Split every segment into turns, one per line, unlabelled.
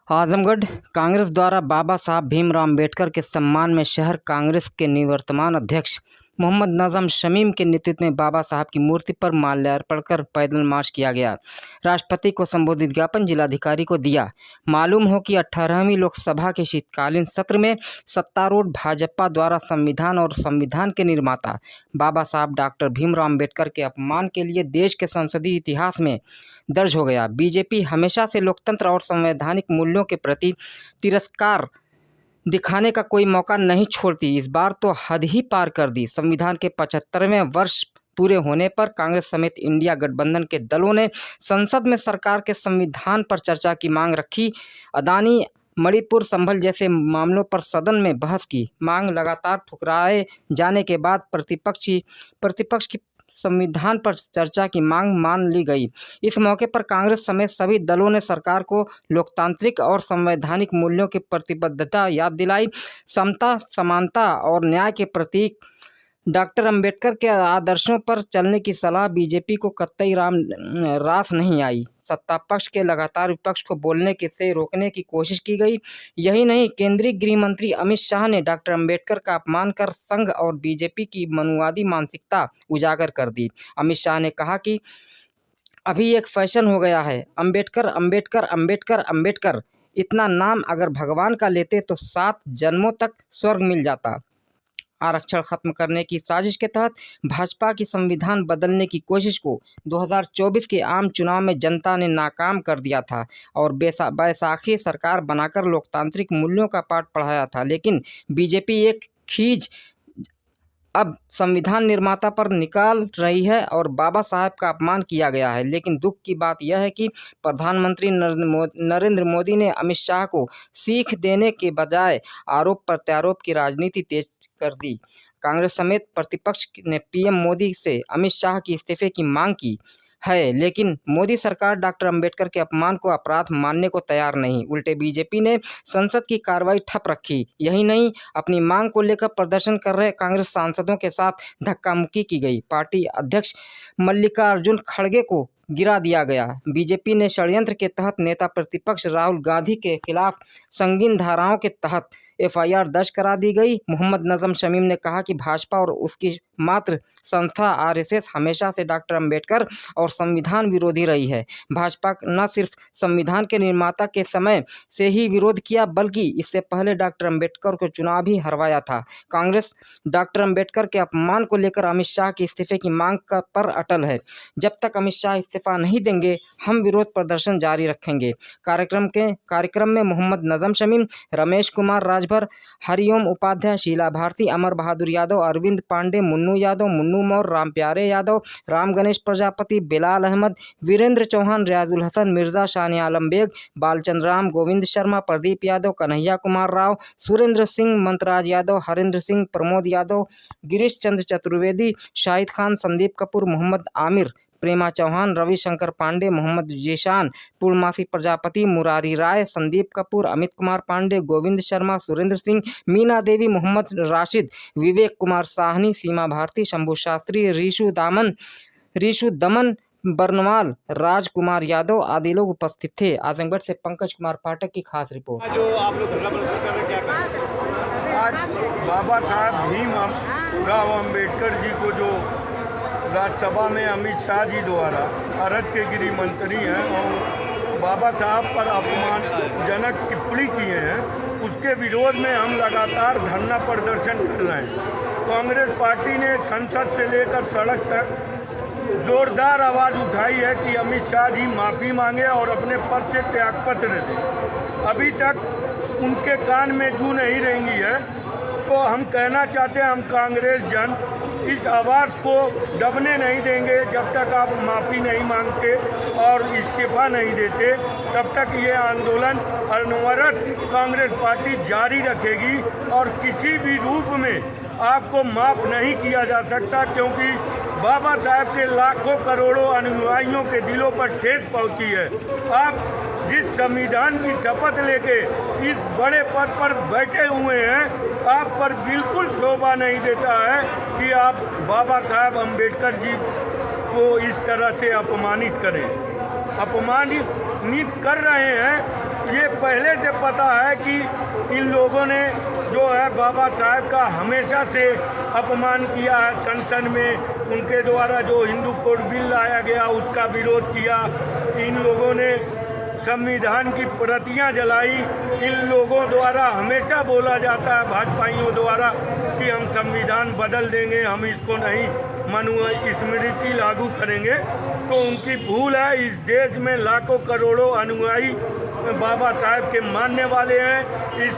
आजमगढ़ कांग्रेस द्वारा बाबा साहब भीमराव अम्बेडकर के सम्मान में शहर कांग्रेस के निवर्तमान अध्यक्ष मोहम्मद नज़म शमीम के नेतृत्व में बाबा साहब की मूर्ति पर माल्यार्पण कर पैदल मार्च किया गया। राष्ट्रपति को संबोधित ज्ञापन जिलाधिकारी को दिया। मालूम हो कि 18वीं लोकसभा के शीतकालीन सत्र में सत्तारूढ़ भाजपा द्वारा संविधान और संविधान के निर्माता बाबा साहब डॉक्टर भीमराव अम्बेडकर के अपमान के लिए देश के संसदीय इतिहास में दर्ज हो गया। बीजेपी हमेशा से लोकतंत्र और संवैधानिक मूल्यों के प्रति तिरस्कार दिखाने का कोई मौका नहीं छोड़ती। इस बार तो हद ही पार कर दी। संविधान के 75वें वर्ष पूरे होने पर कांग्रेस समेत इंडिया गठबंधन के दलों ने संसद में सरकार के संविधान पर चर्चा की मांग रखी। अदानी मणिपुर संभल जैसे मामलों पर सदन में बहस की मांग लगातार ठुकराए जाने के बाद प्रतिपक्ष की संविधान पर चर्चा की मांग मान ली गई। इस मौके पर कांग्रेस समेत सभी दलों ने सरकार को लोकतांत्रिक और संवैधानिक मूल्यों की प्रतिबद्धता याद दिलाई। समता, समानता और न्याय के प्रतीक डॉक्टर अंबेडकर के आदर्शों पर चलने की सलाह बीजेपी को कतई रास नहीं आई। सत्ता पक्ष के लगातार विपक्ष को बोलने से रोकने की कोशिश की गई। यही नहीं, केंद्रीय गृह मंत्री अमित शाह ने डॉक्टर अंबेडकर का अपमान कर संघ और बीजेपी की मनुवादी मानसिकता उजागर कर दी। अमित शाह ने कहा कि अभी एक फैशन हो गया है, अंबेडकर अंबेडकर अंबेडकर अंबेडकर। इतना नाम अगर भगवान का लेते तो 7 जन्मों तक स्वर्ग मिल जाता। आरक्षण खत्म करने की साजिश के तहत भाजपा की संविधान बदलने की कोशिश को 2024 के आम चुनाव में जनता ने नाकाम कर दिया था और बैसाखी सरकार बनाकर लोकतांत्रिक मूल्यों का पाठ पढ़ाया था। लेकिन बीजेपी एक खींच अब संविधान निर्माता पर निकाल रही है और बाबा साहब का अपमान किया गया है। लेकिन दुख की बात यह है कि प्रधानमंत्री नरेंद्र मोदी ने अमित शाह को सीख देने के बजाय आरोप प्रत्यारोप की राजनीति तेज कर दी। कांग्रेस समेत प्रतिपक्ष ने पीएम मोदी से अमित शाह की इस्तीफे की मांग की है, लेकिन मोदी सरकार डॉक्टर अंबेडकर के अपमान को अपराध मानने को तैयार नहीं। उल्टे बीजेपी ने संसद की कार्रवाई ठप रखी। यही नहीं, अपनी मांग को लेकर प्रदर्शन कर रहे कांग्रेस सांसदों के साथ धक्का मुक्की की गई। पार्टी अध्यक्ष मल्लिकार्जुन खड़गे को गिरा दिया गया। बीजेपी ने षड्यंत्र के तहत नेता प्रतिपक्ष राहुल गांधी के खिलाफ संगीन धाराओं के तहत एफआईआर दर्ज करा दी गई। मोहम्मद नज़म शमीम ने कहा कि भाजपा और उसकी मात्र संस्था आरएसएस हमेशा से डॉक्टर अंबेडकर और संविधान विरोधी रही है। भाजपा न सिर्फ संविधान के निर्माता के समय से ही विरोध किया, बल्कि इससे पहले डॉक्टर अंबेडकर को चुनाव भी हरवाया था। कांग्रेस डॉक्टर अंबेडकर के अपमान को लेकर अमित शाह के इस्तीफे की मांग पर अटल है। जब तक अमित शाह इस्तीफा नहीं देंगे, हम विरोध प्रदर्शन जारी रखेंगे। कार्यक्रम में मोहम्मद नज़म शमीम, रमेश कुमार राजभर, हरिओम उपाध्याय, शीला भारती, अमर बहादुर यादव, अरविंद पांडे, मुन्नू यादव, मुन्नू मौर्य, राम प्यारे यादव, राम गणेश प्रजापति, बिलाल अहमद, वीरेंद्र चौहान, रियाजुल हसन, मिर्जा, शानिया आलम बेग, बालचंद्र राम, गोविंद शर्मा, प्रदीप यादव, कन्हैया कुमार राव, सुरेंद्र सिंह, मंतराज यादव, हरेंद्र सिंह, प्रमोद यादव, गिरीश चंद्र चतुर्वेदी, शाहिद खान, संदीप कपूर, मोहम्मद आमिर, प्रेमा चौहान, रविशंकर पांडे, मोहम्मद जीशान, पूर्णमासी प्रजापति, मुरारी राय, संदीप कपूर, अमित कुमार पांडे, गोविंद शर्मा, सुरेंद्र सिंह, मीना देवी, मोहम्मद राशिद, विवेक कुमार साहनी, सीमा भारती, शंभू शास्त्री, रीशु दमन बर्नवाल, राजकुमार यादव आदि लोग उपस्थित थे। आजमगढ़ से पंकज कुमार पाठक की खास रिपोर्ट।
जो आप लोग धरना प्रदर्शन कर रहे हैं, क्या कहें? आज बाबा साहब भीमराव अम्बेडकर जी को जो राज्यसभा में अमित शाह जी द्वारा, भारत के गृह मंत्री हैं, और बाबा साहब पर अपमानजनक टिप्पणी किए हैं, उसके विरोध में हम लगातार धरना प्रदर्शन कर रहे हैं। कांग्रेस पार्टी ने संसद से लेकर सड़क तक जोरदार आवाज़ उठाई है कि अमित शाह जी माफ़ी मांगे और अपने पद से त्यागपत्र दें। अभी तक उनके कान में जू नहीं रेंगी है। तो हम कहना चाहते हैं, हम कांग्रेस जन इस आवाज़ को दबने नहीं देंगे। जब तक आप माफ़ी नहीं मांगते और इस्तीफा नहीं देते, तब तक ये आंदोलन अनवरत कांग्रेस पार्टी जारी रखेगी और किसी भी रूप में आपको माफ़ नहीं किया जा सकता, क्योंकि बाबा साहब के लाखों करोड़ों अनुयायियों के दिलों पर ठेस पहुंची है। आप जिस संविधान की शपथ लेके इस बड़े पद पर बैठे हुए हैं, आप पर बिल्कुल शोभा नहीं देता है कि आप बाबा साहब अम्बेडकर जी को इस तरह से अपमानित करें। अपमानित कर रहे हैं ये पहले से पता है कि इन लोगों ने जो है बाबा साहब का हमेशा से अपमान किया है। संसद में उनके द्वारा जो हिंदू कोड बिल लाया गया उसका विरोध किया। इन लोगों ने संविधान की प्रतियां जलाई। इन लोगों द्वारा हमेशा बोला जाता है भाजपाइयों द्वारा कि हम संविधान बदल देंगे, हम इसको नहीं मनुस्मृति लागू करेंगे। तो उनकी भूल है। इस देश में लाखों करोड़ों अनुयायी बाबा साहब के मानने वाले हैं, इस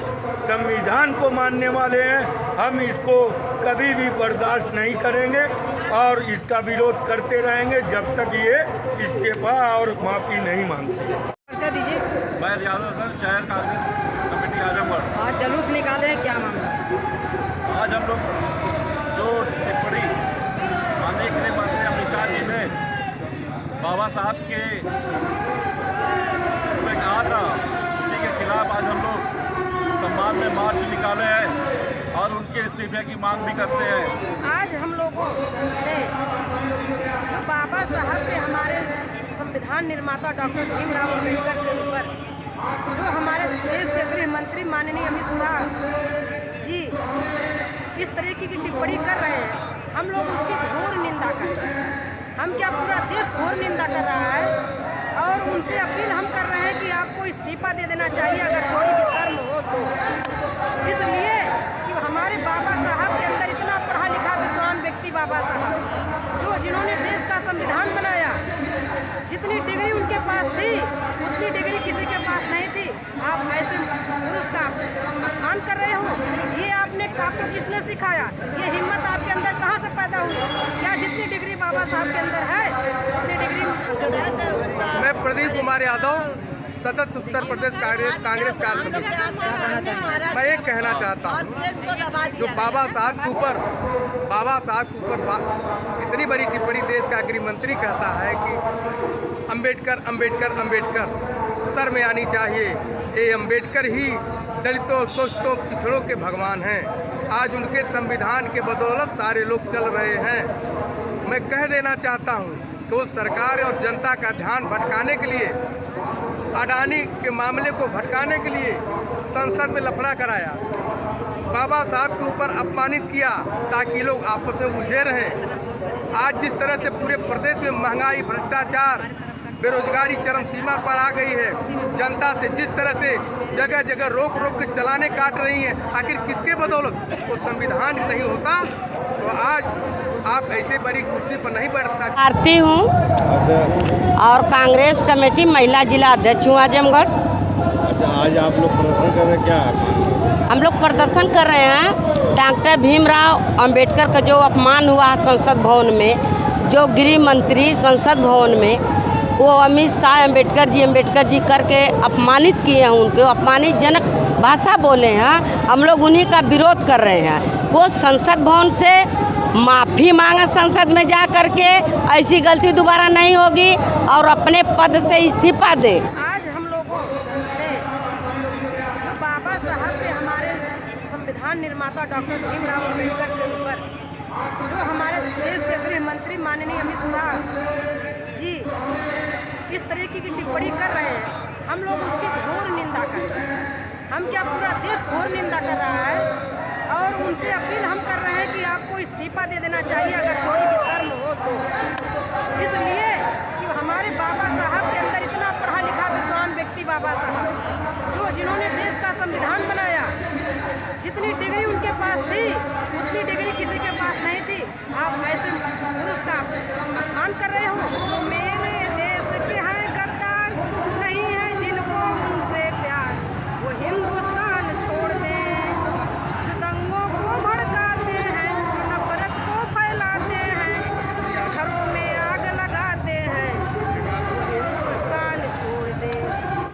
संविधान को मानने वाले हैं। हम इसको कभी भी बर्दाश्त नहीं करेंगे और इसका विरोध करते रहेंगे जब तक ये इस्तीफा और माफ़ी नहीं मांगते।
परिचय दीजिए।
मैं रियाज हसन, शहर कांग्रेस कमेटी आजमगढ़।
आज जुलूस निकाले हैं, क्या मामला?
आज हम लोग जो टिप्पणी माननीय गृह मंत्री अमित शाह जी ने बाबा साहब के उसमें कहा था, उसी के खिलाफ आज हम लोग सम्मान में मार्च निकाले हैं और उनके इस्तीफे की मांग भी करते हैं।
आज हम लोगों ने जो बाबा साहब पे हमारे संविधान निर्माता डॉक्टर भीमराव अम्बेडकर के ऊपर जो हमारे देश के गृह मंत्री माननीय अमित शाह जी इस तरीके की टिप्पणी कर रहे हैं, हम लोग उसकी घोर निंदा करते हैं। हम क्या, पूरा देश घोर निंदा कर रहा है और उनसे अपील हम कर रहे हैं कि आपको इस्तीफा दे देना चाहिए अगर थोड़ी भी शर्म हो तो। इसलिए कि हमारे बाबा साहब के अंदर इतना पढ़ा लिखा विद्वान व्यक्ति बाबा साहब जो जिन्होंने देश का संविधान बनाया, जितनी डिग्री उनके पास थी उतनी डिग्री किसी के पास नहीं थी। आप ऐसे पुरुष का अपमान कर रहे हो, ये आपको किसने सिखाया? ये हिम्मत आपके अंदर कहाँ से पैदा हुई? क्या जितनी डिग्री बाबा साहब के अंदर है उतनी डिग्री?
मैं प्रदीप कुमार यादव, सतत उत्तर प्रदेश कांग्रेस कार्य समिति। मैं एक कहना चाहता हूँ, जो बाबा साहब के ऊपर इतनी बड़ी टिप्पणी देश का गृह मंत्री कहता है कि अंबेडकर अंबेडकर अंबेडकर, सर में आनी चाहिए। ये अंबेडकर ही दलितों, शोषितों, पिछड़ों के भगवान हैं। आज उनके संविधान के बदौलत सारे लोग चल रहे हैं। मैं कह देना चाहता हूँ कि वो सरकार और जनता का ध्यान भटकाने के लिए, अडानी के मामले को भटकाने के लिए संसद में लफड़ा कराया, बाबा साहब के ऊपर अपमानित किया ताकि लोग आपस में उलझे रहें। आज जिस तरह से पूरे प्रदेश में महंगाई, भ्रष्टाचार, बेरोजगारी चरम सीमा पर आ गई है, जनता से जिस तरह से जगह जगह रोक रोक के चलाने काट रही हैं, आखिर किसके बदौलत? वो संविधान नहीं होता तो आज आप ऐसे बड़ी कुर्सी पर नहीं बैठ सकते।
आरती हूँ और कांग्रेस कमेटी महिला जिला अध्यक्ष हूँ आजमगढ़।
अच्छा, आज आप लोग प्रदर्शन कर रहे हैं, क्या?
हम लोग प्रदर्शन कर रहे हैं डॉक्टर भीमराव अंबेडकर का जो अपमान हुआ संसद भवन में, जो गृह मंत्री संसद भवन में वो अमित शाह अंबेडकर जी करके अपमानित किए हैं, उनको अपमानितजनक भाषा बोले हैं। हम लोग उन्हीं का विरोध कर रहे हैं। वो संसद भवन से माफ़ी मांगा संसद में जा कर के, ऐसी गलती दोबारा नहीं होगी और अपने पद से इस्तीफा दे।
आज हम लोगों ने जो बाबा साहब पे हमारे संविधान निर्माता डॉक्टर भीमराव अम्बेडकर के ऊपर जो हमारे देश के गृह मंत्री माननीय अमित शाह जी इस तरीके की टिप्पणी कर रहे हैं, हम लोग उसकी घोर निंदा करते हैं। हम क्या, पूरा देश घोर निंदा कर रहा है और उनसे अपील हम कर रहे हैं कि आपको इस्तीफा दे देना चाहिए अगर थोड़ी भी शर्म हो तो। इसलिए कि हमारे बाबा साहब के अंदर इतना पढ़ा लिखा विद्वान व्यक्ति बाबा साहब जो जिन्होंने देश का संविधान बनाया,